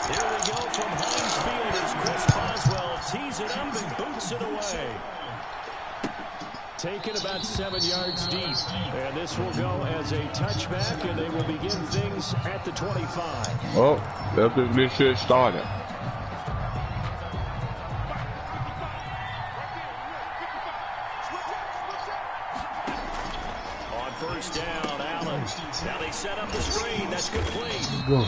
Here we go from Heinz Field as Chris Boswell tees it up and boots it away. Taken about 7 yards deep. And this will go as a touchback, and they will begin things at the 25. Oh, that's when this shit started. On first down, Allen. Now they set up the screen. That's complete. Go.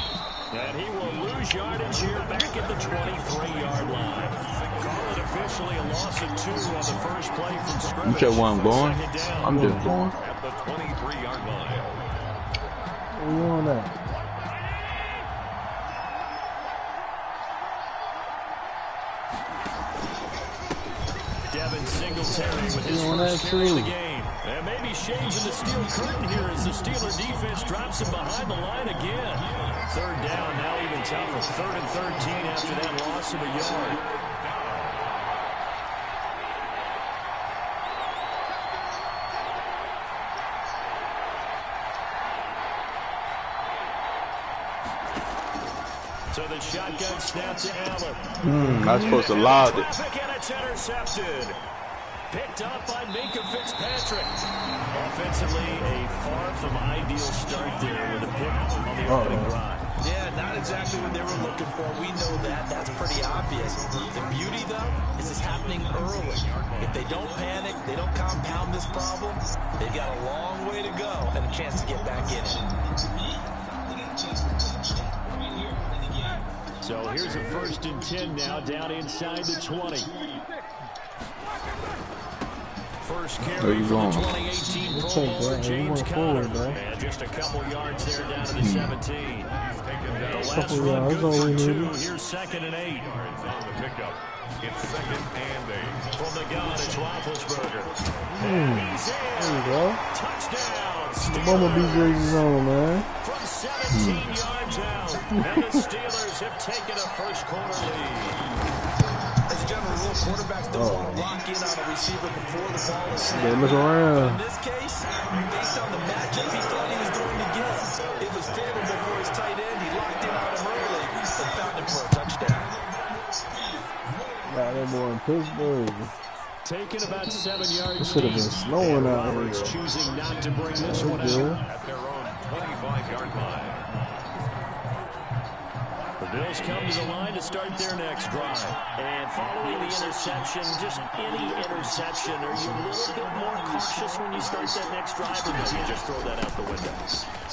And he will lose yardage here back at the 23-yard line. Call it officially a loss of 2 on the first play from scrimmage. You said where I'm going? I'm just going. At the 23-yard line. Where you on that? Devin Singletary with his first carry of the game. And maybe shades in the steel curtain here as the Steeler defense drops him behind the line again. Third down, now even tougher. 3rd and 13 after that loss of a yard. So the shotgun snap to Allen. Not supposed to allow it. And it's intercepted. Picked up by Minka Fitzpatrick. Offensively, a far from ideal start there with a pick on the opening drive. Yeah, not exactly what they were looking for. We know that. That's pretty obvious. The beauty, though, is it's happening early. If they don't panic, they don't compound this problem, they've got a long way to go and a chance to get back in it. So here's a 1st and 10 now down inside the 20. First carry from the 2018 Pro Bowler, James Conner. And just a couple yards there down to the 17. The last run good for 2. Here's 2nd and 8. It's 2nd and 8. From the gun, it's Roethlisberger. He's in. There you go. Touchdown. The Bumblebee jerseys on, man. From 17 yards out. And the Steelers have taken a first-quarter lead. As a general rule, quarterbacks don't want to lock in on a receiver before the ball is snapped. They look around. In this case, based on the matchup he thought he was going to get, it was favorable for his tight end. He locked in on him early and found him for a touchdown. Got that boy in Pittsburgh. Taking about 7 yards Should have been snowing out here. Roberts choosing not to bring this one out. At their own 25-yard line. The Bills come to the line to start their next drive. And following the interception, just any interception, are you a little bit more cautious when you start that next drive, or do you just throw that out the window?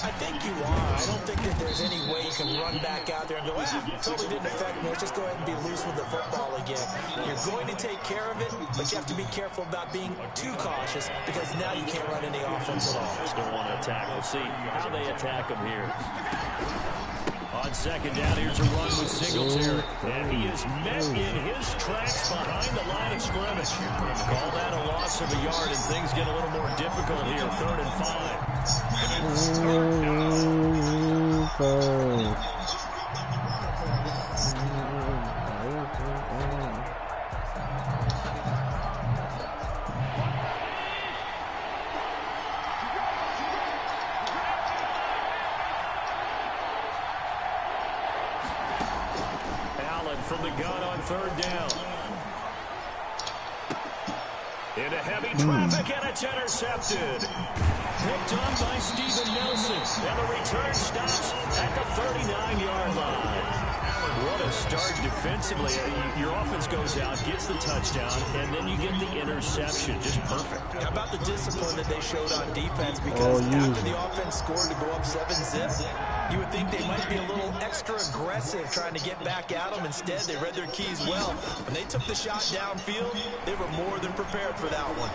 I think you are. I don't think that there's any way you can run back out there and go, totally didn't affect me. Let's just go ahead and be loose with the football again. You're going to take care of it, but you have to be careful about being too cautious because now you can't run any offense at all. Just don't want to attack. We'll see how they attack them here. On 2nd down, here's a run with Singletary. And he is met in his tracks behind the line of scrimmage. Call that a loss of a yard, and things get a little more difficult here. 3rd and 5. From the gun on 3rd down. Into heavy traffic, and it's intercepted. Picked up by Steven Nelson, and the return stops at the 39-yard line. What a start defensively. Your offense goes out, gets the touchdown, and then you get the interception. Just perfect. How about the discipline that they showed on defense? Because after the offense scored to go up 7-zip, you would think they might be a little extra aggressive trying to get back at them. Instead, they read their keys well. When they took the shot downfield, they were more than prepared for that one.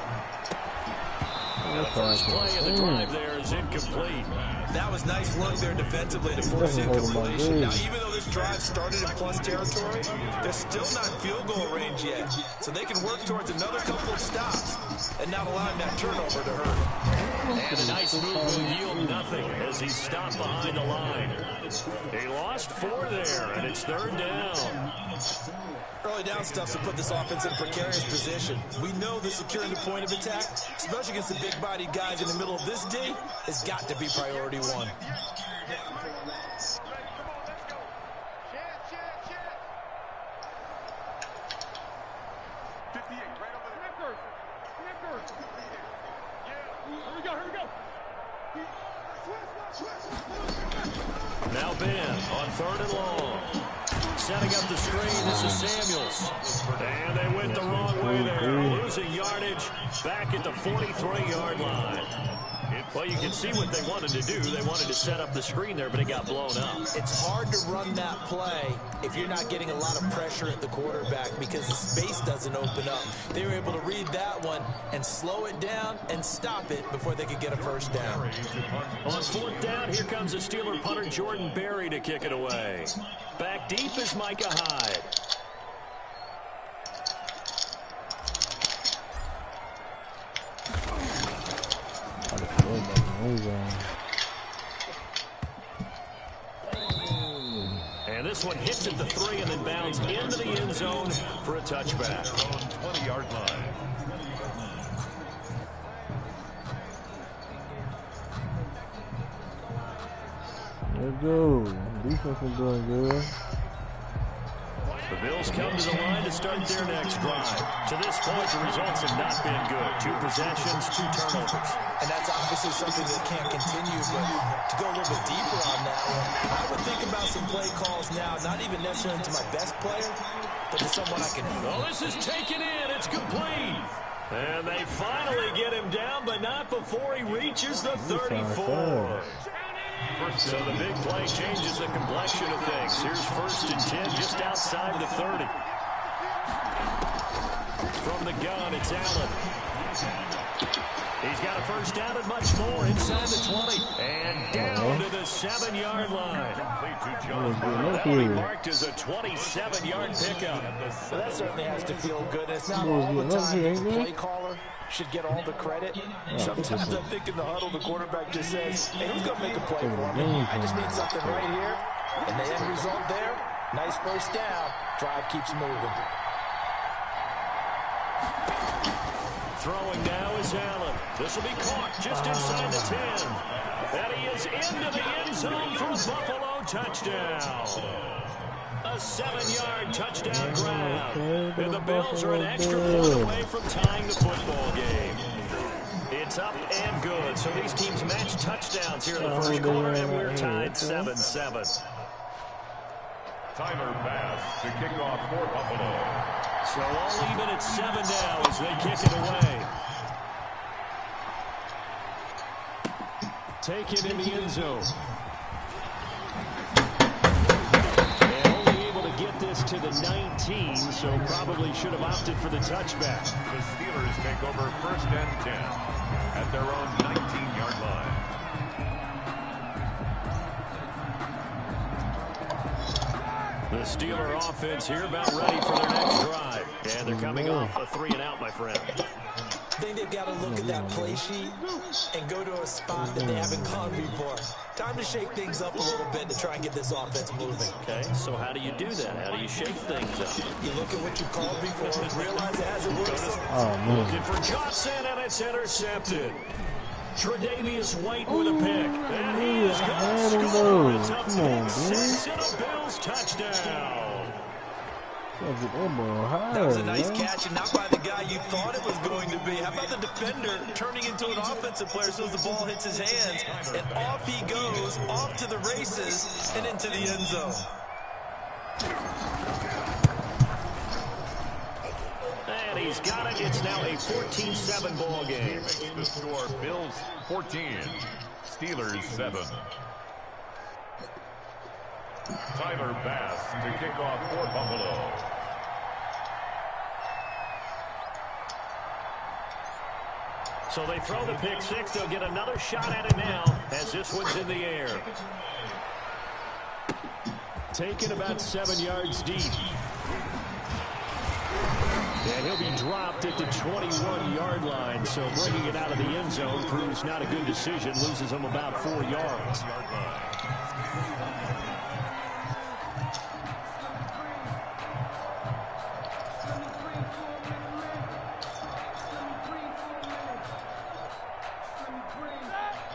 The first play of the drive there is incomplete. That was nice work there defensively to force incompletion. Now, even though this drive started in plus territory, they're still not field goal range yet. So they can work towards another couple of stops and not allowing that turnover to hurt. And a nice move will yield nothing as he's stopped behind the line. He lost 4 there, and it's 3rd down. Early down stuff to put this offense in a precarious position. We know the securing the point of attack, especially against the big-bodied guys in the middle of this D, has got to be priority 1. Now Ben on 3rd and long. Setting up the screen, this is Samuels. And they went the wrong way there, losing yardage back at the 43-yard line. Well, you can see what they wanted to do. They wanted to set up the screen there, but it got blown up. It's hard to run that play if you're not getting a lot of pressure at the quarterback because the space doesn't open up. They were able to read that one and slow it down and stop it before they could get a first down. On 4th down, here comes the Steeler punter Jordan Berry to kick it away. Back deep is Micah Hyde. And this one hits at the 3 and then bounds into the end zone for a touchback. 20-yard line. Let's go. Defense is doing good. The Bills come to the line to start their next drive. To this point, the results have not been good. 2 possessions, 2 turnovers. And that's obviously something that can't continue, but to go a little bit deeper on that one, I would think about some play calls now, not even necessarily to my best player, but to someone I can... Oh, this is taken in. It's complete. And they finally get him down, but not before he reaches the 34. So the big play changes the complexion of things. Here's 1st and 10 just outside the 30. From the gun, it's Allen. He's got a first down and much more inside the 20. And down to the 7-yard line. That'll be marked as a 27-yard pickup. So that certainly has to feel good. It's not all the time that the play caller should get all the credit. Sometimes I think in the huddle, the quarterback just says, hey, who's going to make a play for me? I just need something right here. And the end result there, nice first down. Drive keeps moving. Throwing now is Allen. This will be caught just inside the 10. And he is into the end zone for a Buffalo touchdown. A 7-yard touchdown grab. And the Bills are an extra point away from tying the football game. It's up and good. So these teams match touchdowns here in the first quarter, and we're tied 7-7. Tyler Bass to kick off for Buffalo. So all even at 7 now as they kick it away. Take it in the end zone. And only able to get this to the 19, so probably should have opted for the touchback. The Steelers take over 1st and 10 at their own 19-yard line. The Steeler offense here about ready for their next drive. And they're coming off a 3-and-out, my friend. I think they've got to look at that play sheet and go to a spot that they haven't gone before. Time to shake things up a little bit to try and get this offense moving. Okay, so how do you do that? How do you shake things up? You look at what you called before, realize it hasn't worked. Looking for Johnson, and it's intercepted. Tre'Davious White with a pick. And he is going to score. It's up to pick 6 and a Bills touchdown. That was a nice catch, and not by the guy you thought it was going to be. How about the defender turning into an offensive player as soon as the ball hits his hands, and off he goes, off to the races, and into the end zone. And he's got it. It's now a 14-7 ball game. The score, Bills 14, Steelers 7. Tyler Bass to kick off for Buffalo. So they throw the pick 6. They'll get another shot at it now as this one's in the air. Taken about 7 yards deep. And he'll be dropped at the 21-yard line. So bringing it out of the end zone proves not a good decision. Loses him about 4 yards.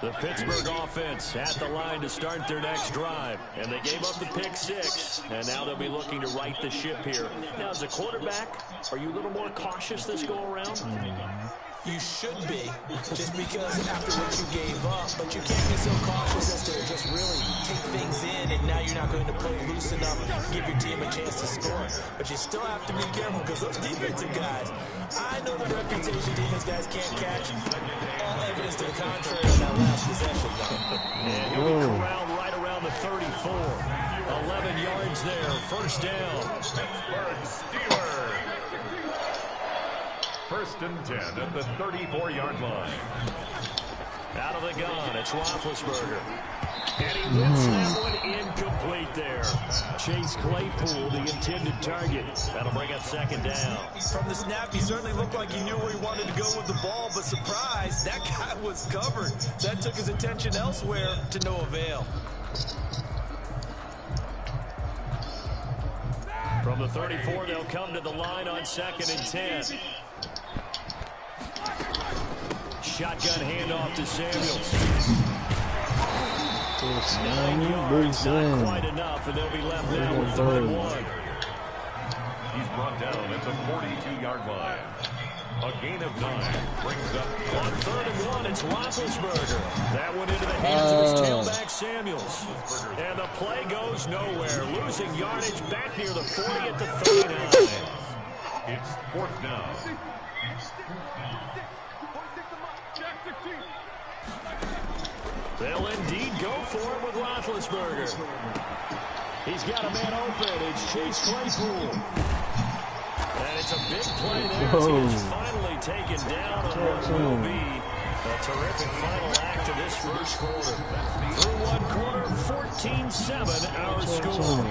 The Pittsburgh offense at the line to start their next drive. And they gave up the pick 6. And now they'll be looking to right the ship here. Now, as a quarterback, are you a little more cautious this go around? You should be, just because after what you gave up, but you can't be so cautious as to just really take things in, and now you're not going to play loose enough to give your team a chance to score. But you still have to be careful, because those defensive guys, I know the reputation defense guys can't catch. All evidence to the contrary on that last possession, though. And he'll be corralled right around the 34. 11 yards there, first down. Pittsburgh Steelers. First and 10 at the 34-yard line. Out of the gun, it's Roethlisberger. And he whips that one incomplete there. Chase Claypool, the intended target. That'll bring up second down. From the snap, he certainly looked like he knew where he wanted to go with the ball, but surprise, that guy was covered. So that took his attention elsewhere to no avail. From the 34, they'll come to the line on second and 10. Shotgun handoff to Samuels. 9 yards, not quite enough, and they'll be left now with 3rd and 1. He's brought down at the 42-yard line. A gain of 9 brings up on 3rd and 1. It's Roethlisberger. That one into the hands of his tailback Samuels, and the play goes nowhere. Losing yardage back near the 40 at the 39. It's 4th down. They'll indeed go for it with Roethlisberger. He's got a man open. It's Chase Claypool. And it's a big play there as he's finally taken down on what will be a terrific final act of this first quarter. Through one quarter, 14-7 our score.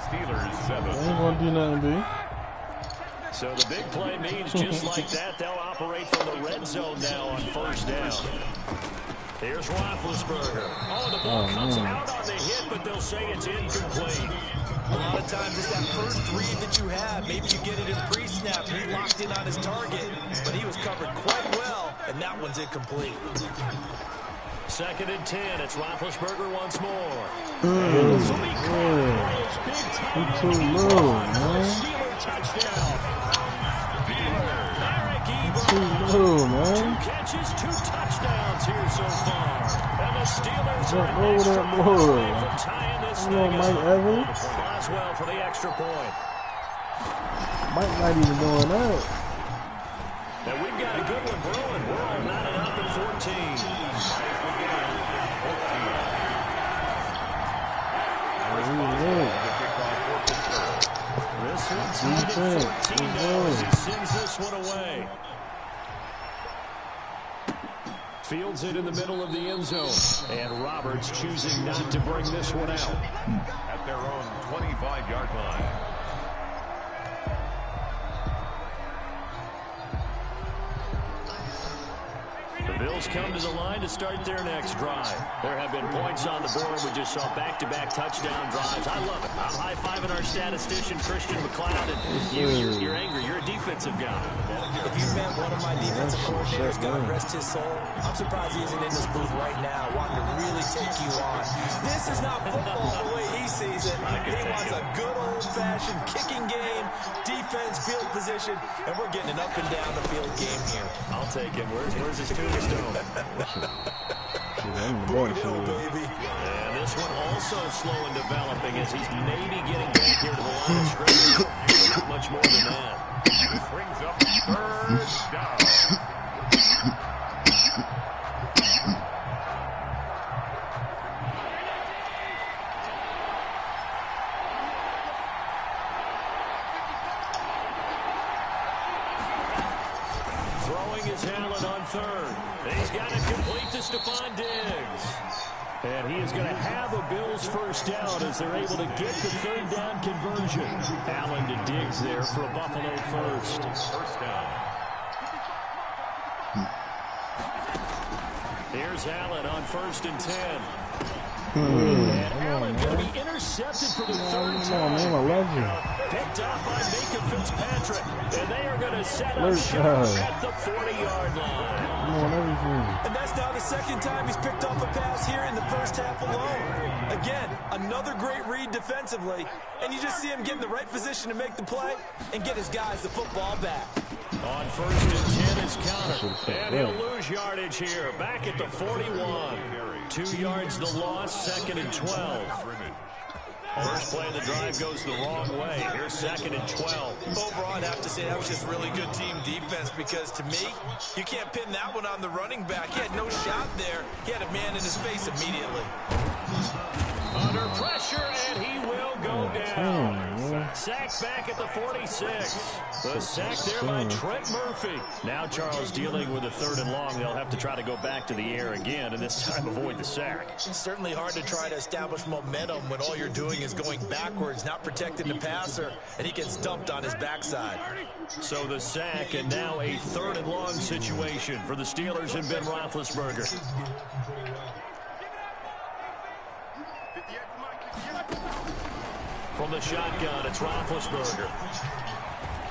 Steelers 7. Ain't gonna do nothing, B. So the big play means just like that, they'll operate from the red zone now on first down. Here's Roethlisberger. Oh, the ball comes out on the hit, but they'll say it's incomplete. A lot of times it's that first read that you have. Maybe you get it in pre-snap. He locked in on his target, but he was covered quite well, and that one's incomplete. Second and 10. It's Roethlisberger once more. He's too low, man. Steeler touchdown. Too low, man. 2 catches, 2 touchdowns here so far. And the Steelers are over that boy. from tying this Come on, thing Mike up. Evans. Boswell for the extra point. Mike not even doing that. And we've got a good one brewing. We're all knotted up at 14. This one tied at 14 now as he sends this one away. Fields it in the middle of the end zone. And Roberts choosing not to bring this one out. At their own 25-yard line. The Bills come to the line to start their next drive. There have been points on the board. We just saw back-to-back touchdown drives. I love it. I'm high-fiving our statistician, Christian McLeod. And you're angry. You're a defensive guy. If you meant one of my defensive coordinators, God rest his soul, I'm surprised he isn't in this booth right now wanting to really take you on. This is not football the way he sees it. He wants a good old-fashioned kicking game, defense, field position, and we're getting an up-and-down-the-field game here. I'll take him. Where's his tombstone? Boyd Hill, baby. And this one also slow in developing as he's maybe getting back here to the line of scrimmage. Not much more than that. This brings up 3rd down. Throwing his Allen on 3rd. He's got it complete to Stephon Diggs. And he is going to have a Bills first down as they're able to get the 3rd down conversion. Allen to Diggs there for a Buffalo first. First down. Here's Allen on 1st and 10. And Allen going to be intercepted for the 3rd time. Man, I love you. Picked up by Minka Fitzpatrick. And they are going to set up shop at the 40-yard line. And that's now the 2nd time he's picked off a pass here in the first half alone. Again, another great read defensively. And you just see him get in the right position to make the play and get his guys the football back. On 1st and 10 is Counter. And he'll lose yardage here. Back at the 41. 2 yards the loss, 2nd and 12. First play of the drive goes the wrong way. Here's 2nd and 12. Overall, I'd have to say that was just really good team defense because, to me, you can't pin that one on the running back. He had no shot there. He had a man in his face immediately. Under pressure, and he will go down. Sacked back at the 46. The sack there by Trent Murphy. Now Charles dealing with a 3rd and long. They'll have to try to go back to the air again, and this time avoid the sack. It's certainly hard to try to establish momentum when all you're doing is going backwards, not protecting the passer, and he gets dumped on his backside. So the sack, and now a 3rd and long situation for the Steelers and Ben Roethlisberger. From the shotgun, it's Roethlisberger.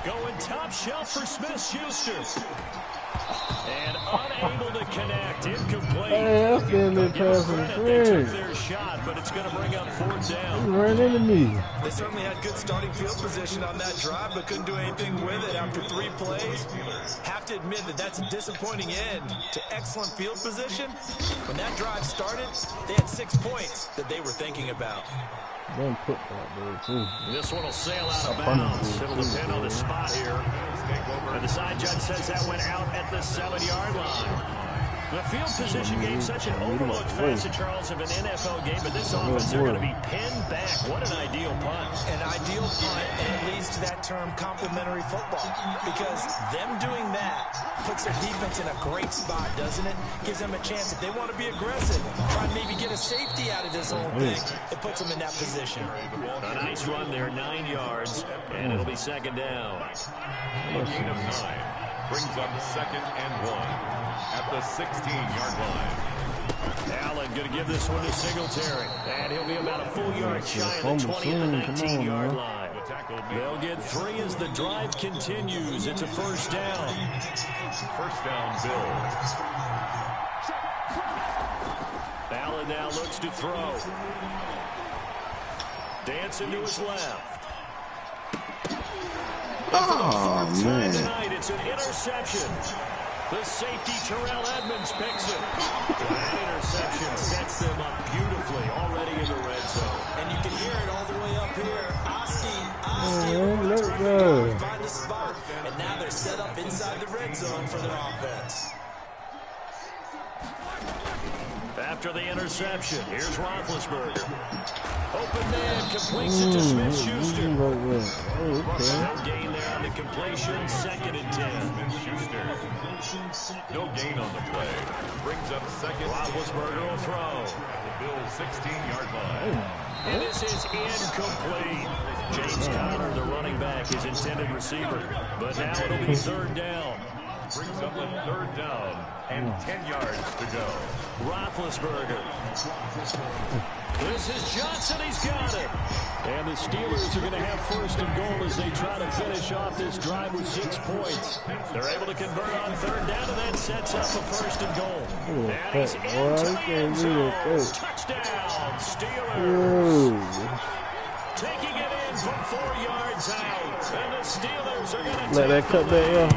Going top shelf for Smith-Schuster. And unable to connect. Incomplete. Hey, that's getting the pass They took their shot, but it's going to bring up 4th down. He ran into me. They certainly had good starting field position on that drive, but couldn't do anything with it after 3 plays. Have to admit that that's a disappointing end to excellent field position. When that drive started, they had 6 points that they were thinking about. Don't put that there, too. This one will sail out of bounds. It'll depend on the spot here. And the side judge says that went out at the 7-yard line. The field position game, such an overlooked facet, Charles, of an NFL game, but this offense, they're going to be pinned back. What an ideal punt. An ideal punt, and it leads to that term complementary football, because them doing that puts their defense in a great spot, doesn't it? Gives them a chance, if they want to be aggressive, try and maybe get a safety out of this whole thing. It puts them in that position. A nice run there, 9 yards, and it'll be 2nd down. A gain of 9 brings up 2nd and 1 at the 16-yard line. Allen going to give this one to Singletary, and he'll be about a full yard shy of the 20 at the 19-yard line. They'll get 3 as the drive continues. It's a 1st down. 1st down, Bills. Allen now looks to throw. Dancing to his left. Oh, man. Tonight, it's an interception. The safety, Terrell Edmonds, picks it. That interception sets them up beautifully already in the red zone. And you can hear it all the way up here. Oski, let it go. find the spot. And now they're set up inside the red zone for their offense. After the interception, here's Roethlisberger. Open man, completes it to Smith-Schuster. Oh, okay. No gain there on the completion, 2nd and 10. Smith-Schuster. No gain on the play. Brings up 2nd. Roethlisberger will throw. The Bills' 16-yard line. And this is incomplete. James Conner, the running back, his intended receiver. But now it'll be 3rd down. Brings up a 3rd down and 10 yards to go. Roethlisberger. This is Johnson. He's got it. And the Steelers are going to have 1st and goal as they try to finish off this drive with 6 points. They're able to convert on 3rd down, and that sets up a 1st and goal. And he's into the end zone. Touchdown, Steelers. Taking it in from 4 yards out. And the Steelers are going to let that cut that,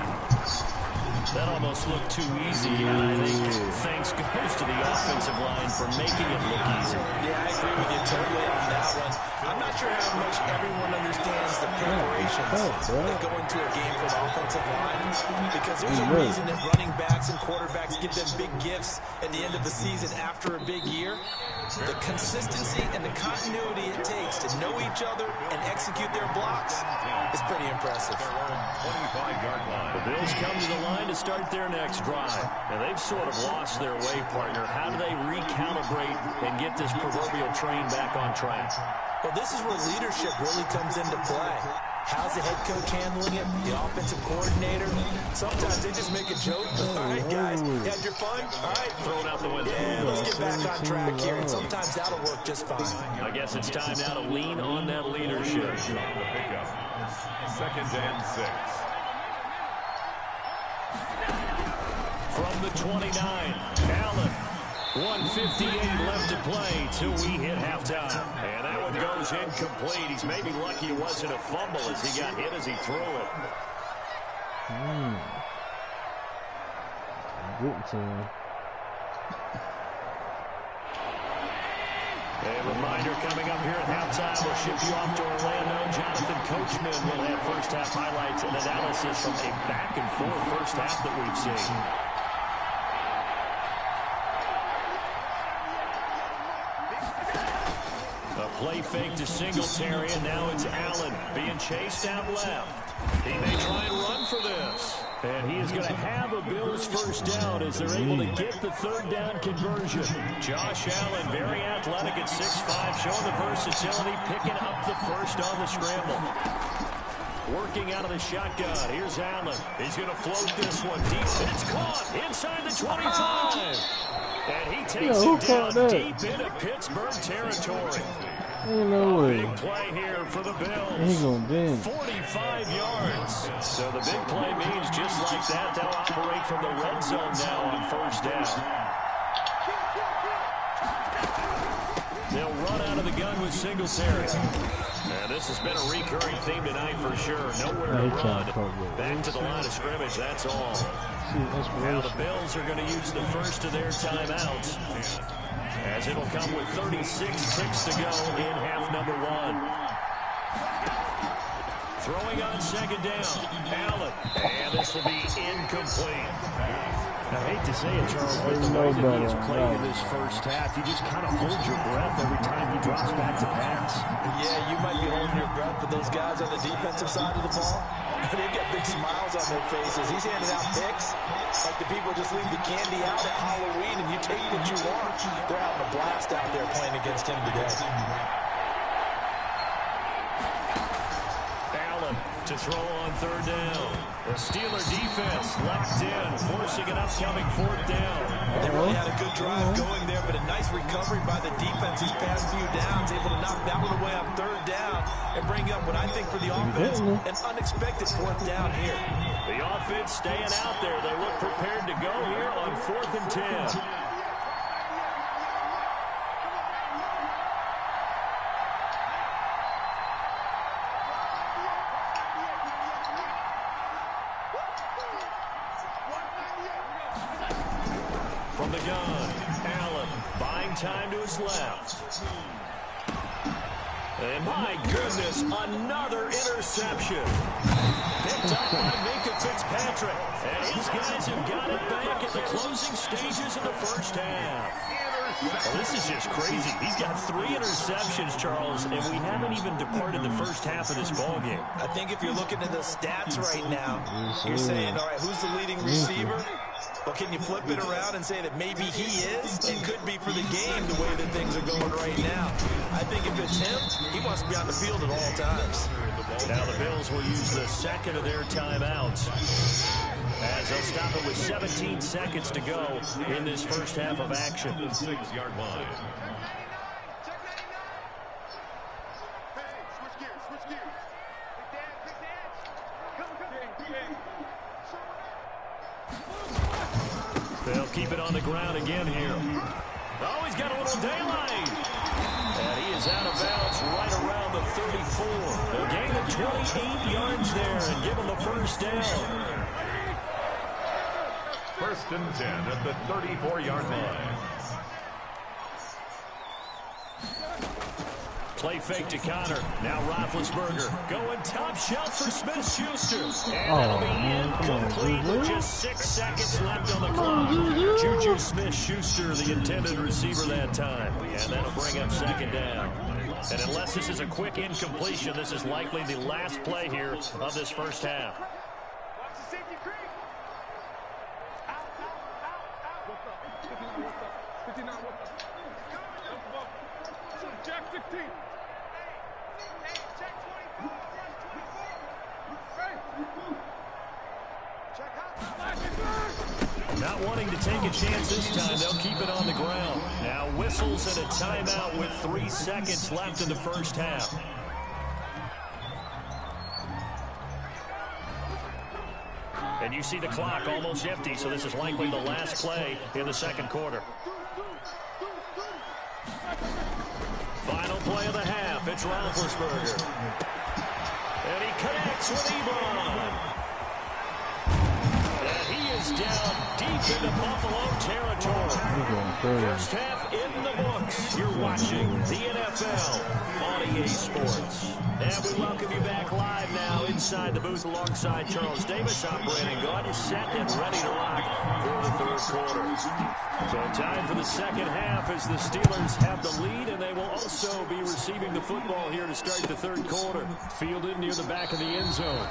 That almost looked too easy, and I think thanks goes to the offensive line for making it look easy. Yeah, I agree with you totally on that one. I'm not sure how much everyone understands the preparations that go into a game for the offensive line, because there's a reason that running backs and quarterbacks give them big gifts at the end of the season after a big year. The consistency and the continuity it takes to know each other and execute their blocks is pretty impressive. 25-yard line. The Bills come to the line to start their next drive. And they've sort of lost their way, partner. How do they recalibrate and get this proverbial train back on track? Well, this is where leadership really comes into play. How's the head coach handling it? The offensive coordinator? Sometimes they just make a joke. All right, guys, you had your fun? All right, throw it out the window. Yeah, let's get back on track here. And sometimes that'll work just fine. I guess it's time now to lean on that leadership. The pickup. 2nd and 6. From the 29, Allen. 1:58 left to play till we hit halftime. And that one goes incomplete. He's maybe lucky it wasn't a fumble as he got hit as he threw it. Good team. A reminder coming up here at halftime. We'll ship you off to Orlando. Jonathan Coachman will have first half highlights and analysis from a back and forth first half that we've seen. A play fake to Singletary, and now it's Allen being chased out left. He may try and run for this. And he is going to have a Bills first down as they're able to get the third down conversion. Josh Allen, very athletic at 6'5", showing the versatility, picking up the first on the scramble. Working out of the shotgun. Here's Allen. He's going to float this one deep. It's caught inside the 25. And he takes it down deep into Pittsburgh territory. Ain't no way. Big play here for the Bills. He gonna bend. 45 yards. So the big play means just like that, they'll operate from the red zone now on first down. They'll run out of the gun with Singletary. And this has been a recurring theme tonight for sure. Nowhere to run. Back to the line of scrimmage, that's all. Now the Bills are going to use the first of their timeouts, as it'll come with 36 ticks to go in half number one. Throwing on second down, Allen, and this will be incomplete. I hate to say it, Charles, but the way that he has played in this first half, you just kind of hold your breath every time he drops back to pass. Yeah, you might be holding your breath, but those guys on the defensive side of the ball, they've got big smiles on their faces. He's handing out picks like the people just leave the candy out at Halloween, and you take what you want. They're having a blast out there playing against him today. Allen to throw on third down. The Steeler defense locked in, forcing an upcoming fourth down. They really had a good drive going there, but a nice recovery by the defense these past few downs, able to knock that one away on third down and bring up what I think for the offense, an unexpected fourth down here. The offense staying out there. They look prepared to go here on 4th and 10. From the gun, Allen buying time to his left. And my goodness, another interception. Picked up by Minka Fitzpatrick. And his guys have got it back at the closing stages of the first half. Well, this is just crazy. He's got 3 interceptions, Charles, and we haven't even departed the first half of this ballgame. I think if you're looking at the stats right now, you're saying, all right, who's the leading receiver? Well, can you flip it around and say that maybe he is and could be for the game the way that things are going right now? I think if it's him, he wants to be on the field at all times. Now the Bills will use the second of their timeouts, as they'll stop it with 17 seconds to go in this first half of action. 6-yard line. They'll keep it on the ground again here. Oh, he's got a little daylight. And he is out of bounds right around the 34. A gain of 28 yards there and give him the first down. 1st and 10 at the 34-yard line. Play fake to Connor. Now Roethlisberger going top shelf for Smith-Schuster. And that'll be incomplete with just 6 seconds left on the clock. Juju Smith-Schuster, the intended receiver that time. And that'll bring up second down. And unless this is a quick incompletion, this is likely the last play here of this first half. Not wanting to take a chance this time, they'll keep it on the ground. Now whistles and a timeout with 3 seconds left in the first half. And you see the clock almost empty, so this is likely the last play in the second quarter. Final play of the half, it's Roethlisberger. And he connects with Ebron. into Buffalo territory. First half in the books. You're watching the NFL on EA Sports. And we welcome you back live now inside the booth alongside Charles Davis. I'm Brandon Gordon, set and ready to rock for the third quarter. So time for the second half as the Steelers have the lead, and they will also be receiving the football here to start the third quarter. Fielded near the back of the end zone.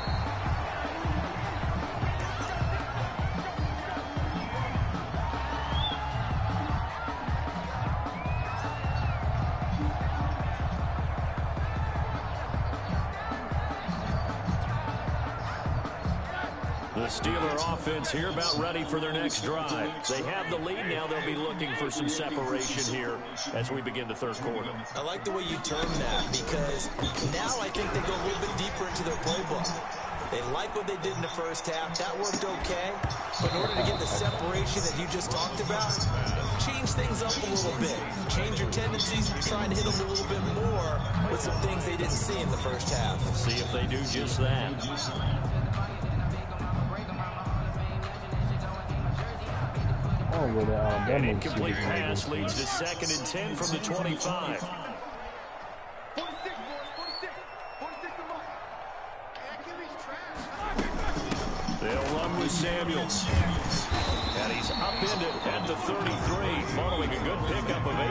The Steeler offense here about ready for their next drive. They have the lead now. They'll be looking for some separation here as we begin the third quarter. I like the way you term that because now I think they go a little bit deeper into their playbook. They like what they did in the first half. That worked okay. But in order to get the separation that you just talked about, change things up a little bit. Change your tendencies, try to hit them a little bit more with some things they didn't see in the first half. See if they do just that. An incomplete pass leads to 2nd and 10 from the 25. They'll run with Samuels. And he's upended at the 33, following a good pickup of 8.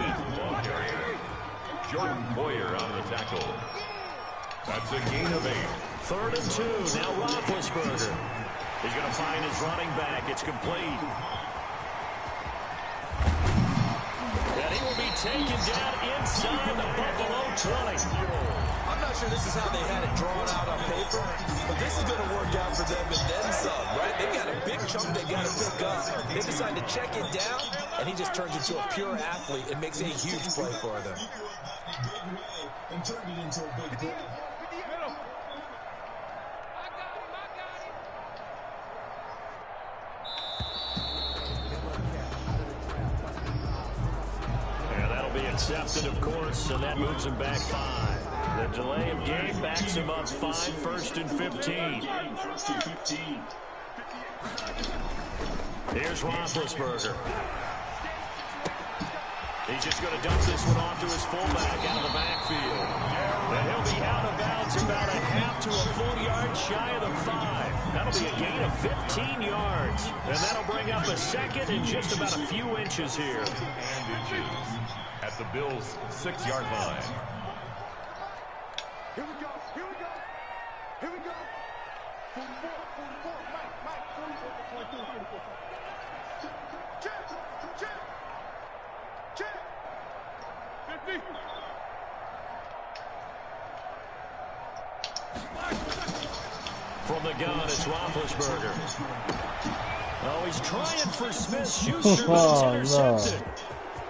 Jordan Boyer on the tackle. That's a gain of 8. 3rd and 2. Now Roethlisberger. He's going to find his running back. It's complete. Taken down inside the Buffalo 20. I'm not sure this is how they had it drawn out on paper, but this is going to work out for them and then some, right? They've got a big chunk they got to pick up. They decide to check it down, and he just turns into a pure athlete and makes a huge play for them. And turned it into a big play. Accepted, of course, and that moves him back 5. The delay of game backs him up 5, 1st and 15. Here's Roethlisberger. He's just going to dump this one off to his fullback out of the backfield. And he'll be out of bounds about a half to a full yard shy of the 5. That'll be a gain of 15 yards. And that'll bring up a 2nd and just about a few inches here. And inches at the Bills' 6-yard line. Here we go. Here we go. Here we go. 44, 44. Mike, 44, 44. Check. 50. From the gun, it's Roethlisberger. Oh, he's trying for Smith-Schuster, but it's intercepted. No.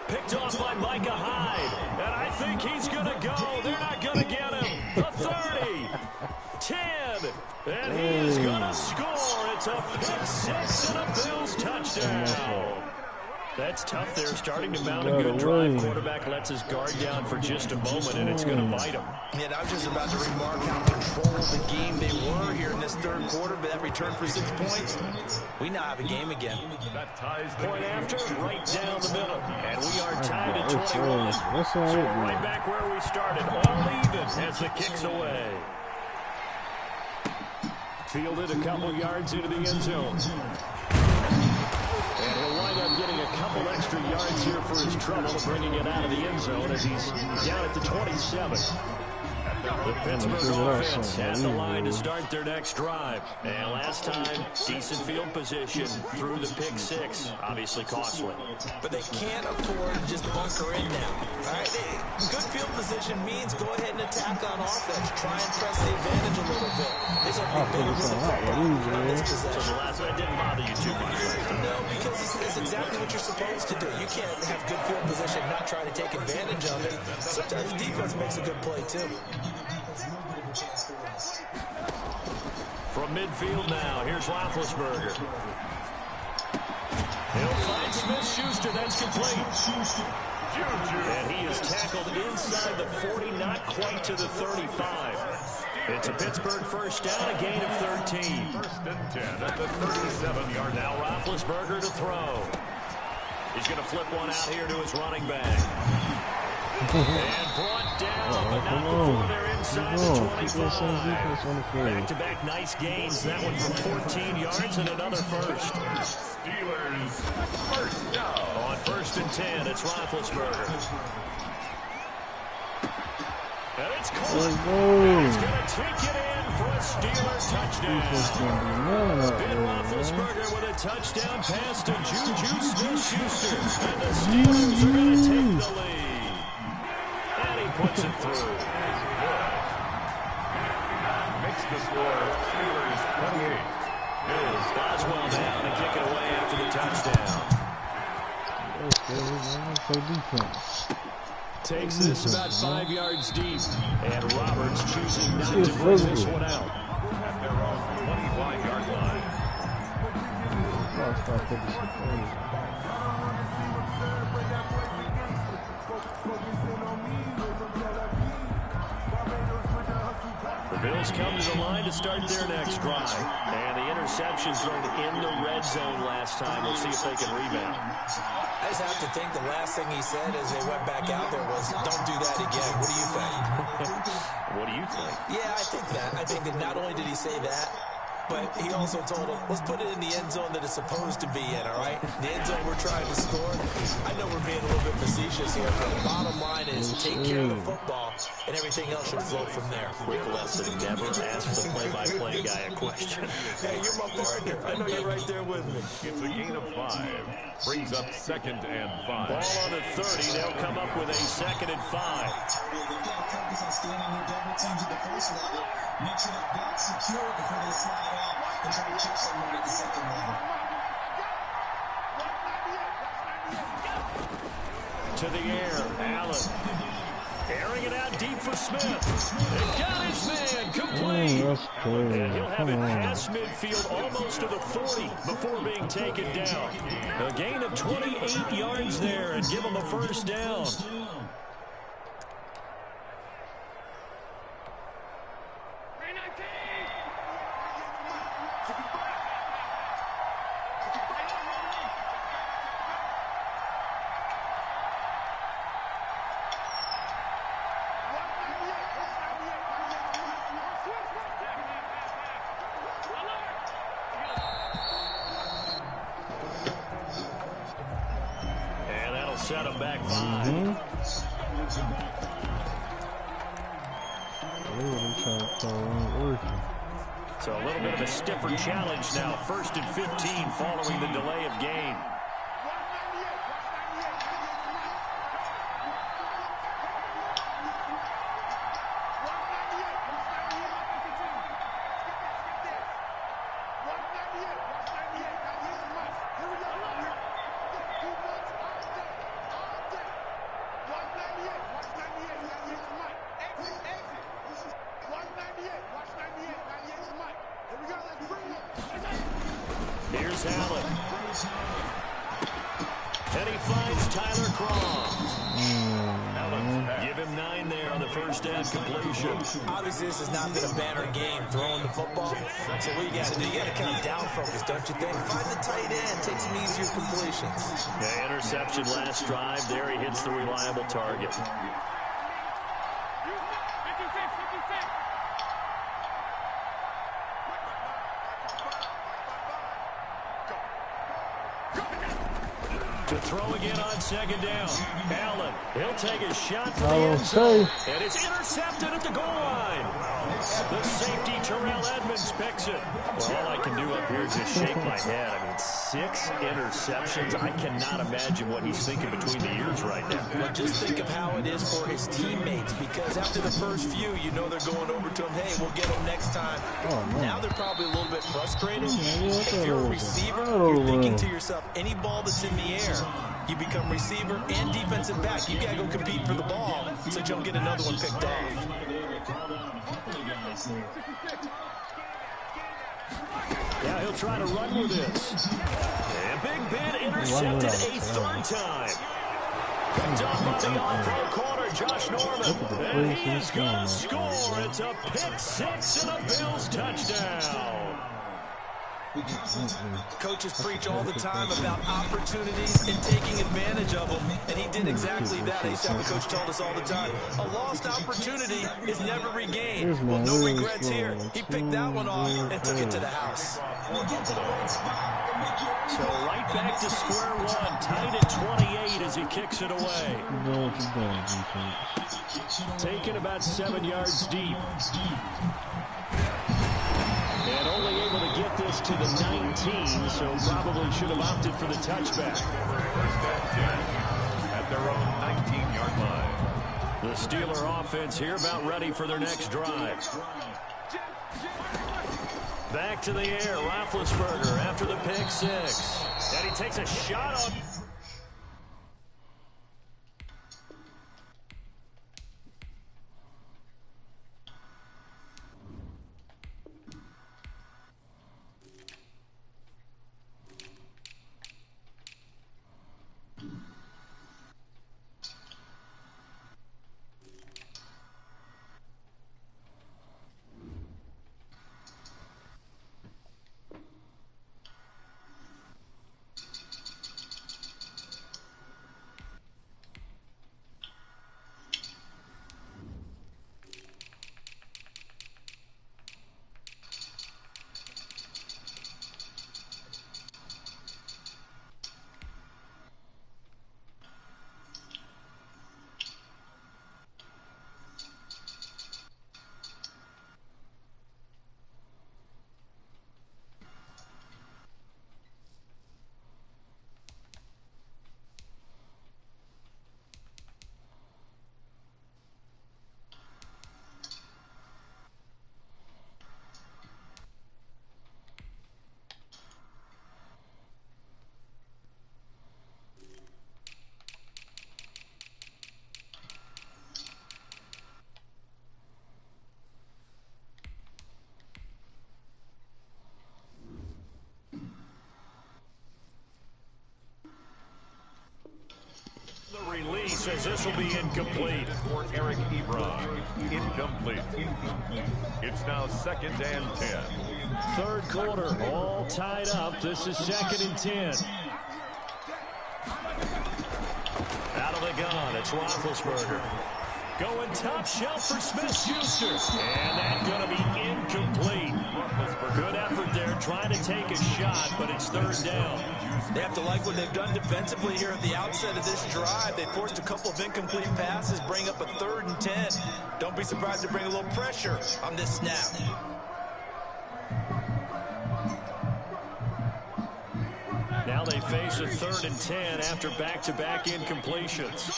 Picked off by Micah Hyde. And I think he's going to go. They're not going to get him. The 30. 10. And he is going to score. It's a pick 6 and a Bills touchdown. That's tough there, starting to mount a good drive. Quarterback lets his guard down for just a moment, and it's going to bite him. Yeah, I was just about to remark how controlled the game they were here in this third quarter, but that return for 6 points, we now have a game again. That ties the Point game. after, right down the middle. And we are tied at 21. So we're right back where we started, all even as the kick's away. Fielded a couple yards into the end zone. And he'll wind up getting a couple extra yards here for his trouble, bringing it out of the end zone as he's down at the 27. The Pittsburgh offense at the line to start their next drive. And last time, decent field position through the pick 6. Obviously costly. But they can't afford to just bunker in now. All right? Good field position means go ahead and attack on offense. Try and press the advantage a little bit. This will be better with the football on this possession. So the last one didn't bother you too much. No, because it's exactly what you're supposed to do. You can't have good field position and not try to take advantage of it. Sometimes defense makes a good play, too. From midfield now, here's Roethlisberger. He'll find Smith-Schuster. That's complete. And he is tackled inside the 40, not quite to the 35. It's a Pittsburgh first down, a gain of 13. First and 10 at the 37-yard. Now Roethlisberger to throw. He's going to flip one out here to his running back. And brought down, but not before they're inside the 25. Back-to-back nice gains. That one for 14 yards and another first. Steelers first down. On first and 10, it's Roethlisberger. And it's caught. He's going to take it in for a Steeler touchdown. Ben Roethlisberger with a touchdown pass to Juju Smith-Schuster. And the Steelers are going to take the lead. And he puts it through. Makes the score Steelers 28. Here's Boswell down and kick it away after the touchdown. Takes this about 5 yards deep. And Roberts choosing not to bring this one out. At their own 25-yard line. The Bills come to the line to start their next drive. And the interception thrown in the red zone last time. We'll see if they can rebound. I just have to think the last thing he said as they went back out there was, don't do that again. What do you think? What do you think? Yeah, I think that. I think that not only did he say that, but he also told him, let's put it in the end zone that it's supposed to be in, all right? The end zone we're trying to score. I know we're being a little bit facetious here, but the bottom line is take care of the football, and everything else should flow from there. Quick lesson, never ask the play-by-play guy a question. Hey, you're my partner. I know you're right there with me. It's a gain of 5. Brings up second and 5. Ball on the 30. They'll come up with a second and 5. Focus on staying on their double teams at the first level. Make sure that block's secure before they slide out and try to chip someone at the second level. To the air, Allen. Airing it out deep for Smith. They got his man complete. And he'll have it past midfield almost to the 40 before being taken down. A gain of 28 yards there and give him a first down. Set him back 5. So a little bit of a stiffer challenge now. First and 15 following the delay of game. Here's Allen. And he finds Tyler Croft. Give him 9 there on the first down completion. Obviously, this has not been a banner game throwing the football. So what you got to do, you got to kind of down focus, don't you think? Find the tight end, take some easier completions. Yeah, interception last drive. There he hits the reliable target. To throw again on second down. Allen, he'll take a shot for the end zone. And it's intercepted at the goal line. The safety, Terrell Edmonds, picks it. Well, all I can do up here is just shake my head. I mean, 6 interceptions. I cannot imagine what he's thinking between the ears right now. Well, just think of how it is for his teammates, because after the first few, you know they're going over to him, hey, we'll get him next time. Now they're probably a little bit frustrated. If you're a receiver, you're thinking to yourself, any ball that's in the air, you become receiver and defensive back. You got to go compete for the ball so you don't get another one picked off. Yeah, he'll try to run with this. And Big Ben intercepted a third time. Picked up by the all-pro corner, Josh Norman. And he is going to score. It's a pick six and a Bills touchdown. Coaches preach all the time about opportunities and taking advantage of them, and he did exactly that. I used to have a coach told us all the time, a lost opportunity is never regained. Well, no regrets here. He picked that one off and took it to the house. So right back to square one, tied at 28 as he kicks it away. Taken about 7 yards deep. And only able to get this to the 19, so probably should have opted for the touchback. First and 10 at their own 19-yard line. The Steeler offense here about ready for their next drive. Back to the air, Roethlisberger after the pick six. And he takes a shot on... Release as this will be incomplete. For Eric Ebron, incomplete. It's now 2nd and 10. Third quarter, all tied up. This is 2nd and 10. Out of the gun, it's Roethlisberger. Going top shelf for Smith-Schuster. And that's going to be incomplete. Good effort there, trying to take a shot, but it's third down. They have to like what they've done defensively here at the outset of this drive. They forced a couple of incomplete passes, bring up a 3rd and 10. Don't be surprised to bring a little pressure on this snap. Now they face a 3rd and 10 after back-to-back incompletions.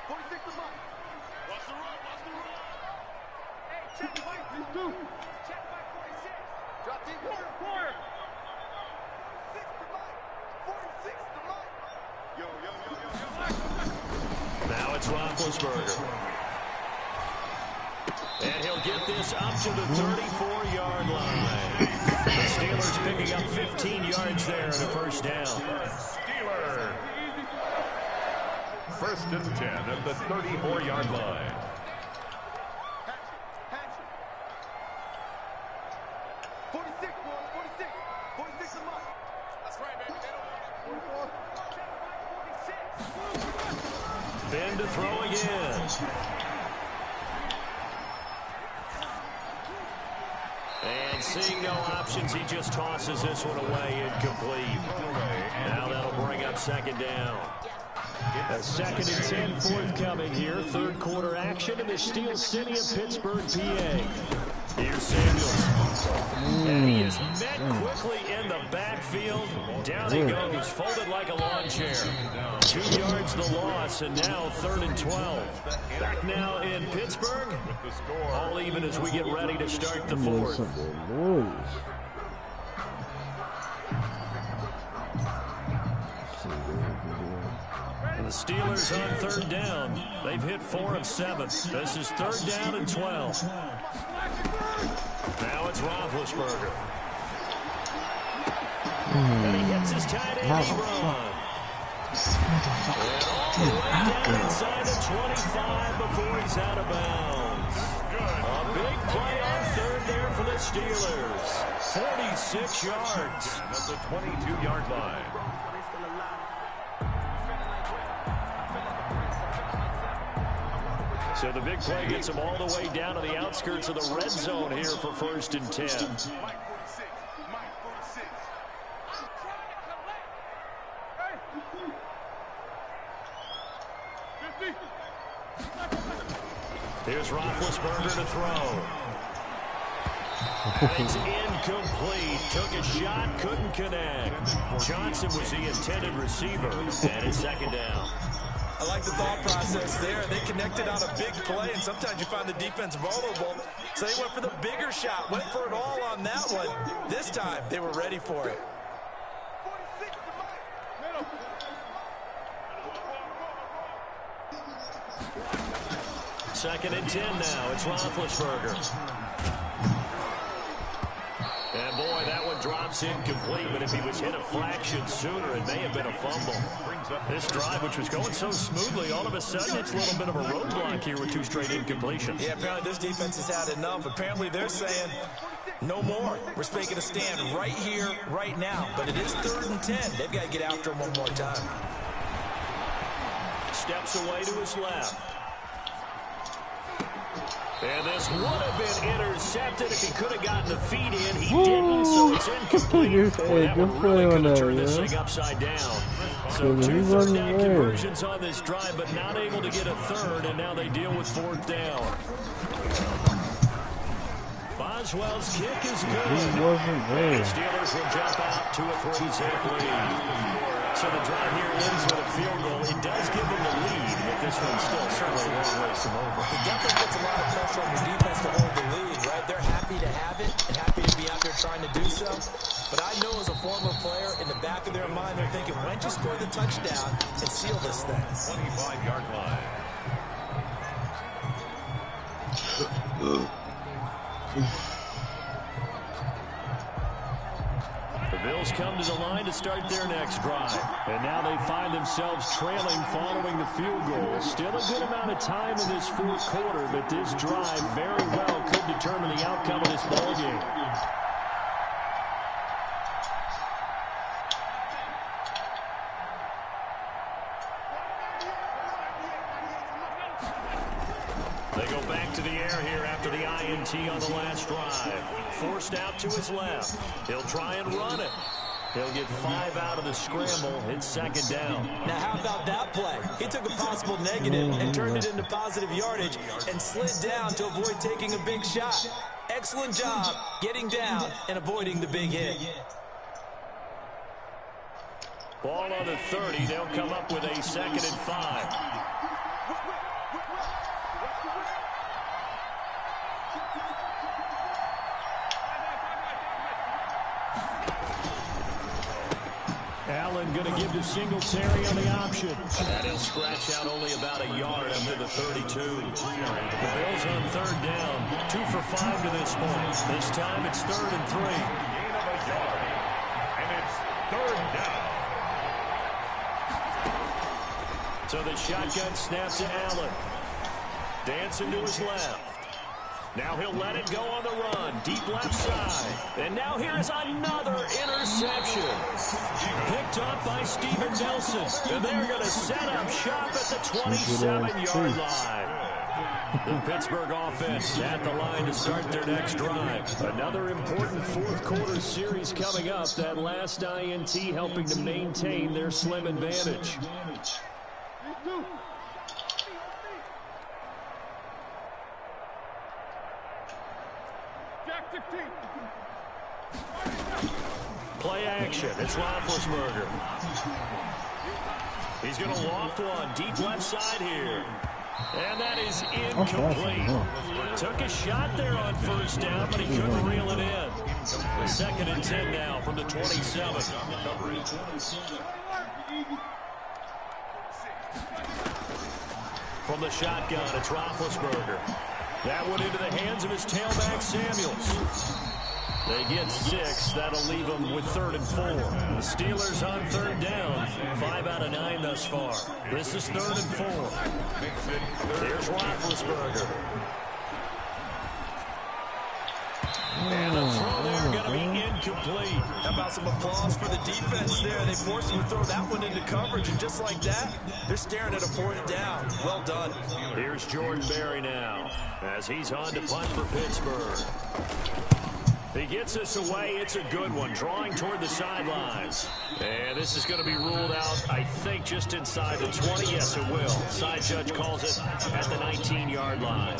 46 to Mike. Watch the run. Hey, check Mike. Please do. Check Mike 46. Drop deep. Corner. 46 to Mike. 46 to Mike. Yo. Now it's Roethlisberger. And he'll get this up to the 34-yard line. The Steelers picking up 15 yards there and a first down. Steelers. 1st and 10 at the 34-yard line. Hatch. 46 to Mike. That's right, baby. They don't want it. 46. Ben to throw again. And seeing no options, he just tosses this one away, incomplete. Now that'll bring up 2nd down. A 2nd and 10 forthcoming here. Third quarter action in the Steel City of Pittsburgh, PA. Here's Samuels. And he is met quickly in the backfield. Down he goes, folded like a lawn chair. 2 yards the loss, and now 3rd and 12. Back now in Pittsburgh. All even as we get ready to start the 4th. The Steelers on 3rd down. They've hit 4 of 7. This is 3rd down and 12. Now it's Roethlisberger. And he hits his tight end, Ebron. All the way down inside the 25 before he's out of bounds. A big play on third there for the Steelers. 46 yards. At the 22-yard line. So the big play gets him all the way down to the outskirts of the red zone here for 1st and 10. Here's Roethlisberger to throw. It's incomplete. Took a shot, couldn't connect. Johnson was the intended receiver, and it's 2nd down. I like the thought process there. They connected on a big play, and sometimes you find the defense vulnerable. So they went for the bigger shot, went for it all on that one. This time, they were ready for it. 2nd and 10 now. It's Roethlisberger. And boy, that one drops incomplete, but if he was hit a fraction sooner, it may have been a fumble. This drive, which was going so smoothly, all of a sudden it's a little bit of a roadblock here with 2 straight incompletions. Yeah, apparently this defense has had enough. Apparently they're saying, no more. We're making a stand right here, right now. But it is 3rd and 10. They've got to get after him one more time. Steps away to his left. And this would have been intercepted if he could have gotten the feet in. He didn't, so it's incomplete. Boy, that one really could have turned this thing upside down. So 2 first down conversions on this drive, but not able to get a third, and now they deal with 4th down. Boswell's kick is good. The Steelers will jump out to a 3-zip lead. So the drive here ends with a field goal. It does give them the lead, but this one's still certainly a long ways from over. It definitely puts a lot of pressure on your defense to hold the lead, right? They're happy to have it and happy to be out there trying to do so. But I know as a former player, in the back of their mind, they're thinking, why don't you score the touchdown and seal this thing? 25-yard line. The Bills come to the line to start their next drive. And now they find themselves trailing following the field goal. Still a good amount of time in this 4th quarter, but this drive very well could determine the outcome of this ballgame. They go back to the air here after the INT on the last drive. Forced out to his left. He'll try and run it. He'll get 5 out of the scramble. It's 2nd down. Now, how about that play? He took a possible negative and turned it into positive yardage and slid down to avoid taking a big shot. Excellent job getting down and avoiding the big hit. Ball on the 30. They'll come up with a 2nd and 5. Allen going to give to Singletary on the option. And he'll scratch out only about a yard up to the 32. The Bills on 3rd down. 2 for 5 to this point. This time it's 3rd and 3. Gain of a yard. And it's 3rd down. So the shotgun snap to Allen. Dancing to his left. Now he'll let it go on the run. Deep left side. And now here's another interception. Picked up by Steven Nelson. And they're going to set up shop at the 27-yard line. The Pittsburgh offense at the line to start their next drive. Another important 4th quarter series coming up. That last INT helping to maintain their slim advantage. Play action. It's Roethlisberger. He's going to loft one. Deep left side here. And that is incomplete. Took a shot there on 1st down, but he couldn't reel it in. 2nd and 10 now from the 27. From the shotgun, it's Roethlisberger. That one into the hands of his tailback, Samuels. They get 6. That'll leave them with 3rd and 4. The Steelers on 3rd down. 5 out of 9 thus far. This is 3rd and 4. There's Roethlisberger. And the throw there going to be incomplete. How about some applause for the defense there? They forced him to throw that one into coverage, and just like that, they're staring at a 4th down. Well done. Here's Jordan Berry now as he's on to punt for Pittsburgh. He gets this away. It's a good one, drawing toward the sidelines. And this is going to be ruled out, I think, just inside the 20. Yes, it will. Side judge calls it at the 19-yard line.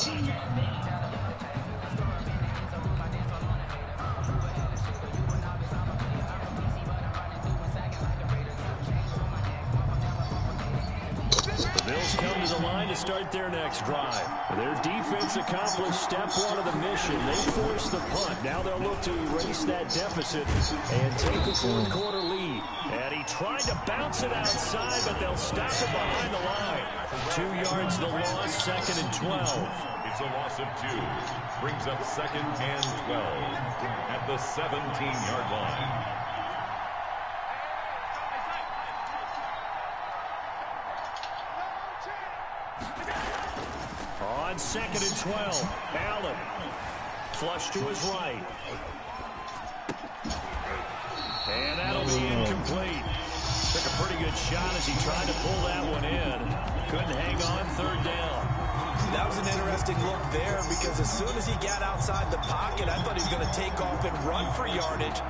Bills come to the line to start their next drive. Their defense accomplished step 1 of the mission. They forced the punt. Now they'll look to erase that deficit and take a 4th quarter lead. And he tried to bounce it outside, but they'll stop it behind the line. 2 yards the loss, 2nd and 12. It's a loss of 2. Brings up 2nd and 12 at the 17-yard line. On 2nd and 12, Allen flush to his right. And that'll be incomplete. Took a pretty good shot as he tried to pull that one in. Couldn't hang on, 3rd down. That was an interesting look there because as soon as he got outside the pocket, I thought he was going to take off and run for yardage.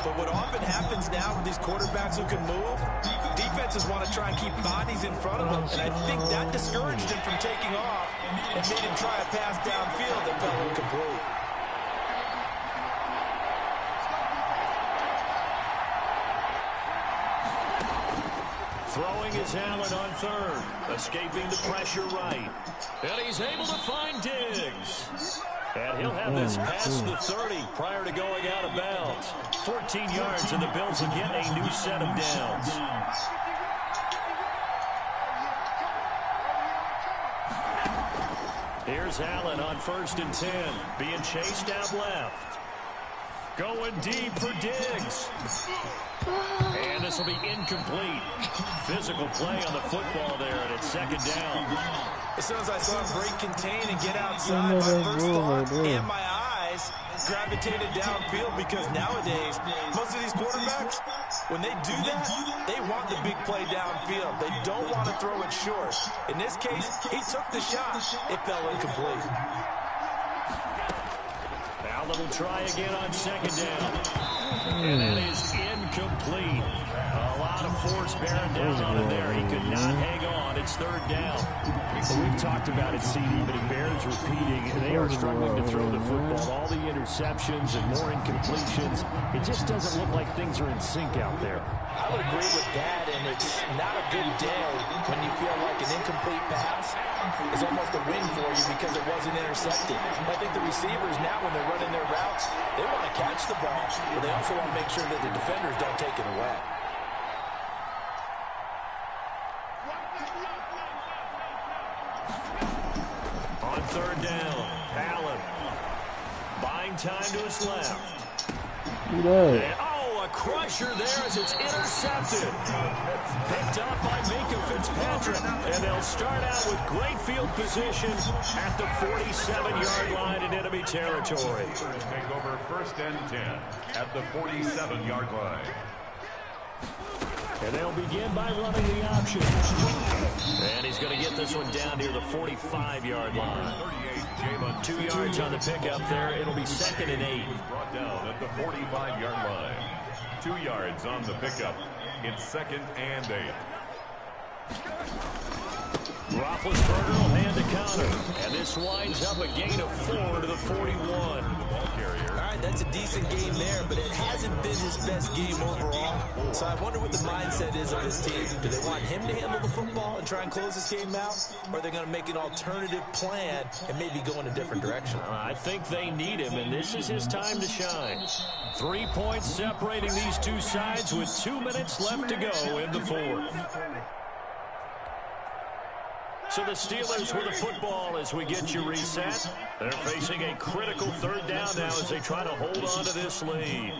But what often happens now with these quarterbacks who can move, defenses want to try and keep bodies in front of them, and I think that discouraged him from taking off and made him try a pass downfield that fell incomplete. Throwing is Allen on 3rd. Escaping the pressure right. And he's able to find Diggs. And he'll have this past the 30 prior to going out of bounds. 14 yards, and the Bills will get a new set of downs. Here's Allen on 1st and 10. Being chased out left. Going deep for Diggs. And this will be incomplete. Physical play on the football there, and it's 2nd down. As soon as I saw him break contain and get outside, my first thought and my eyes gravitated downfield because nowadays, most of these quarterbacks, when they do that, they want the big play downfield. They don't want to throw it short. In this case, he took the shot. It fell incomplete. Allen will try again on 2nd down. And that is incomplete. A lot of force bearing down on him there. He could not hang on. It's 3rd down. Well, we've talked about it, CD, but it bears repeating. They are struggling to throw the football. All the interceptions and more incompletions. It just doesn't look like things are in sync out there. I would agree with that, and it's not a good day when you feel like an incomplete pass is almost a win for you because it wasn't intercepted. I think the receivers now, when they're running their routes, they want to catch the ball, but they also want to make sure that the defenders don't take it away. On 3rd down, Allen buying time to his left. And, a crusher there as it's intercepted. Picked up by Minka Fitzpatrick. And they'll start out with great field position at the 47-yard line in enemy territory. Take over 1st and 10 at the 47-yard line. And they'll begin by running the option. And he's going to get this one down near the 45-yard line. 2 yards on the pickup there. It'll be 2nd and 8. Brought down at the 45-yard line. 2 yards on the pickup. It's 2nd and 8. Roethlisberger will hand the counter. And this winds up a gain of 4 to the 41. All right, that's a decent game there, but it hasn't been his best game overall. So I wonder what the mindset is of his team. Do they want him to handle the football and try and close this game out? Or are they going to make an alternative plan and maybe go in a different direction? I think they need him, and this is his time to shine. 3 points separating these two sides with 2 minutes left to go in the 4th. So the Steelers with the football as we get you reset. They're facing a critical third down now as they try to hold on to this lead.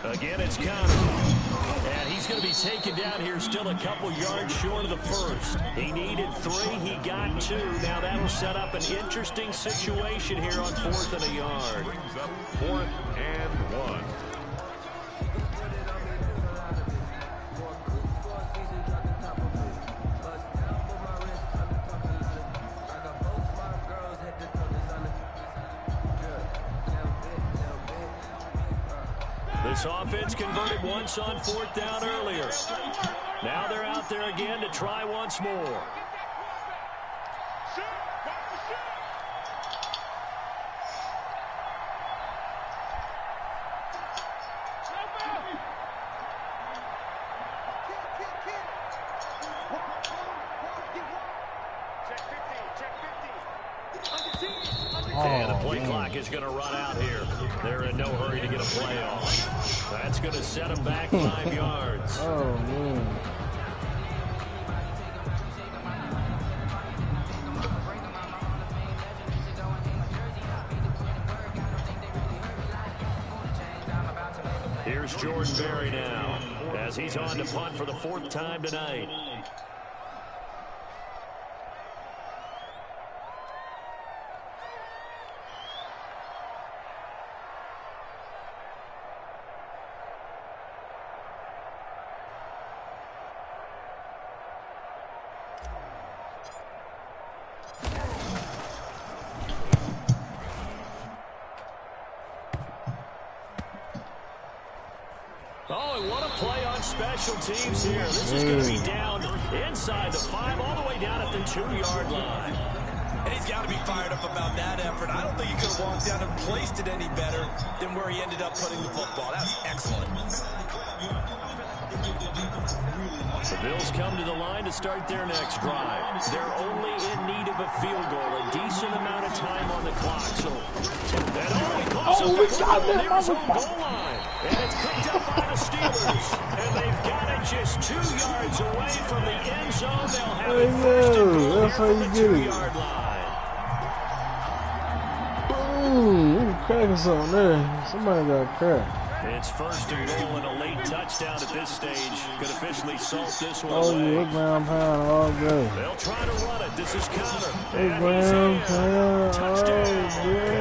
Again, it's Connor. And he's going to be taken down here still a couple yards short of the first. He needed 3. He got 2. Now that'll set up an interesting situation here on 4th and a yard. Brings up 4th and 1. This offense converted once on 4th down earlier. Now they're out there again to try once more. And the play clock is going to run out here. They're in no hurry to get a play off. That's going to set them back 5 yards. Oh, man. Here's Jordan Berry now as he's on to punt for the 4th time tonight. Oh, and what a play on special teams here. This is going to be down inside the 5, all the way down at the 2-yard line. And he's got to be fired up about that effort. I don't think he could have walked down and placed it any better than where he ended up putting the football. That's excellent. The Bills come to the line to start their next drive. They're only in need of a field goal, a decent amount of time on the clock. So, we got that goal line. And it's picked up by the Steelers. And they've got it just 2 yards away from the end zone. They'll have it first and goal that's how you get it. 2-yard line. Boom. Cracking something there. Somebody got cracked. It's first and goal and a late touchdown at this stage. Could officially salt this one Oh, away. you ground pound all day. They'll try to run it. This is Connor. Hey, And ground he's in. pound Touchdown. all day.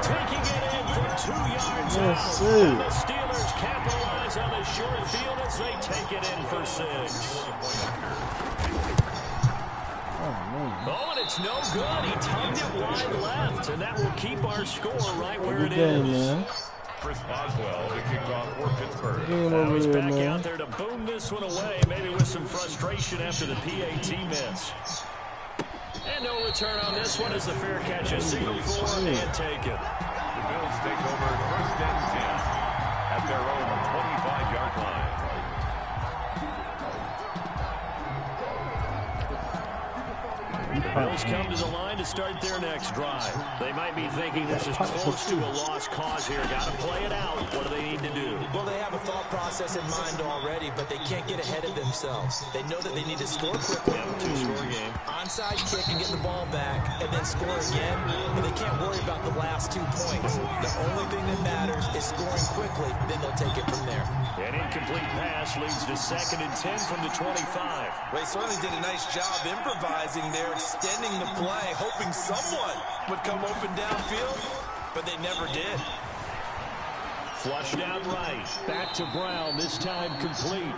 Taking it in from 2 yards Yes, out. sir. And the Steelers capitalize on the short field as they take it in for 6. Oh, and it's no good. He tugged it wide left, and that will keep our score right where it is. Man. Chris Boswell to kick off for Pittsburgh. Game Now over he's here, back man. out there to boom this one away, maybe with some frustration after the PAT miss. And no return on this one as the fair catch is signaled for and taken. The Bills take over 1st and 10 at their own 25-yard line. The Bills come to the line to start their next drive. They might be thinking this is close to a lost cause here. Got to play it out. What do they need to do? Well, they have a thought process in mind already, but they can't get ahead of themselves. They know that they need to score quickly. Yeah, 2-score game. Onside kick and get the ball back, and then score again. But they can't worry about the last 2 points. The only thing that matters is scoring quickly, then they'll take it from there. An incomplete pass leads to 2nd and 10 from the 25. Well, they certainly did a nice job improvising there, extending the play, hoping someone would come open downfield, but they never did. Flushed out right. Back to Brown, this time complete.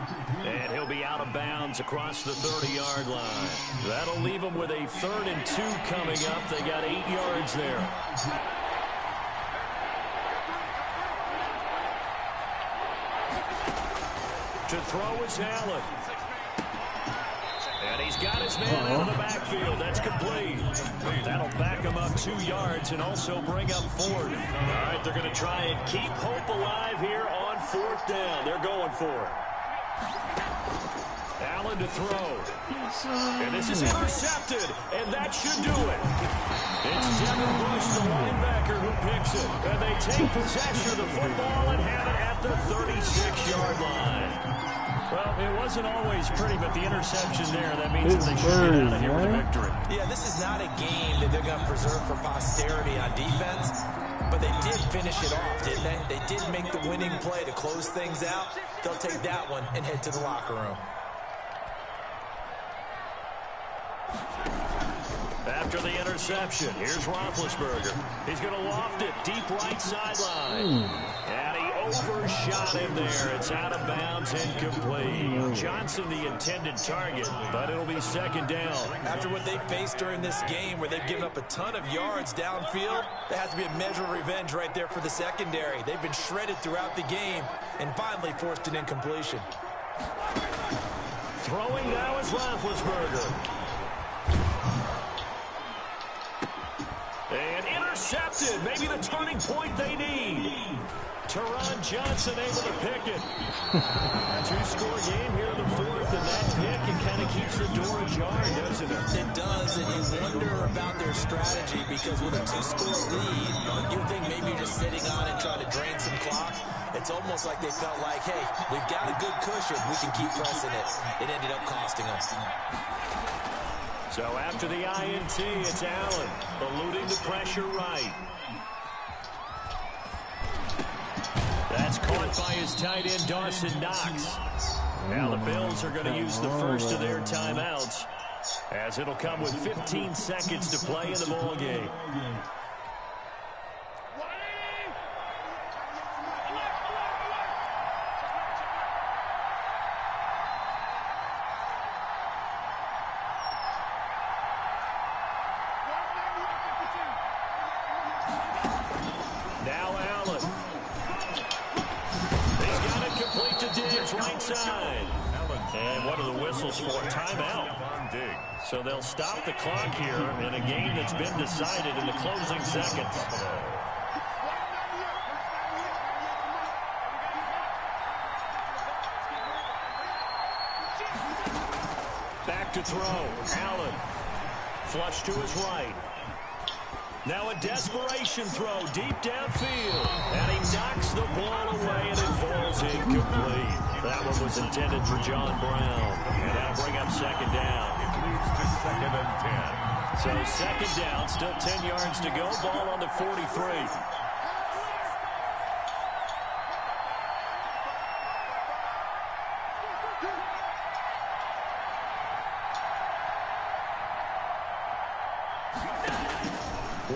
And he'll be out of bounds across the 30-yard line. That'll leave them with a 3rd and 2 coming up. They got 8 yards there. To throw is Allen. And he's got his man out of the backfield. That's complete. That'll back him up 2 yards and also bring up 4th. All right, they're going to try and keep hope alive here on 4th down. They're going for it. Allen to throw. And this is intercepted, and that should do it. It's Devin Bush, the linebacker, who picks it. And they take possession of the football and have it at the 36-yard line. Well, it wasn't always pretty, but the interception there, that means that they should get out of here with a victory. Yeah, this is not a game that they're going to preserve for posterity on defense, but they did finish it off, didn't they? They did make the winning play to close things out. They'll take that one and head to the locker room. After the interception, here's Roethlisberger. He's going to loft it deep right sideline. And he overshot him there. It's out of bounds, incomplete. Johnson the intended target, but it'll be 2nd down. After what they faced during this game where they've given up a ton of yards downfield, there has to be a measure of revenge right there for the secondary. They've been shredded throughout the game and finally forced an incompletion. Throwing now is Roethlisberger. And intercepted. Maybe the turning point they need. Teron Johnson able to pick it. 2-score game here in the 4th, and that pick, it kind of keeps the door ajar, doesn't it? It does, and you wonder about their strategy because with a 2-score lead, you would think maybe you're just sitting on and trying to drain some clock. It's almost like they felt like, hey, we've got a good cushion. We can keep pressing it. It ended up costing us. So after the INT, it's Allen, eluding the pressure right. That's caught by his tight end, Dawson Knox. Now the Bills are going to use the first of their timeouts, as it'll come with 15 seconds to play in the ball game. And what are the whistles for? Timeout. So they'll stop the clock here in a game that's been decided in the closing seconds. Back to throw. Allen. Flush to his right. Now a desperation throw deep downfield. And he knocks the ball away and it falls incomplete. That one was intended for John Brown. And that'll bring up 2nd down. It leads to 2nd and 10. So 2nd down, still 10 yards to go. Ball on the 43.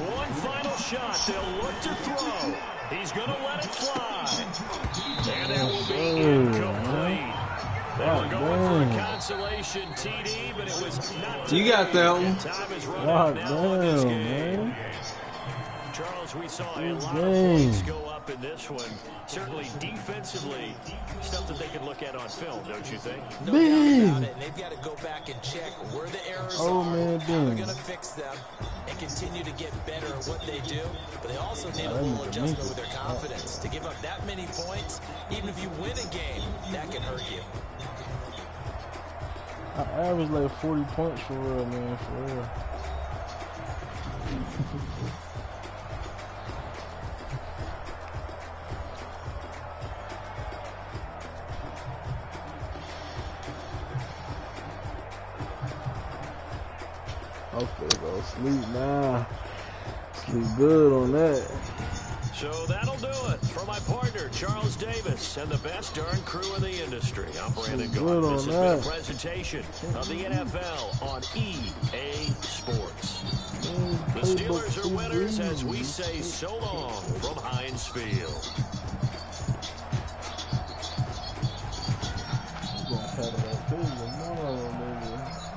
One final shot. They'll look to throw. He's going to let it fly. And that will be incomplete. They were going for a consolation TD, but it was not. You got that one. Time is running out now on this game. Charles, we saw a lot of points go up in this one. Certainly defensively, stuff that they can look at on film, don't you think? No doubt about it. And they've got to go back and check where the errors are, how they're going to fix them, and continue to get better at what they do. But they also need a little adjustment with their confidence. To give up that many points, even if you win a game, that can hurt you. I averaged like 40 points for real, man, for real. Okay, go sleep now. Sleep good on that. So that'll do it for my partner, Charles Davis, and the best darn crew in the industry. I'm Brandon Gordon. This has been a presentation of the NFL on EA Sports. The Steelers are winners as we say so long from Heinz Field. We're gonna cut it up too, but no, maybe.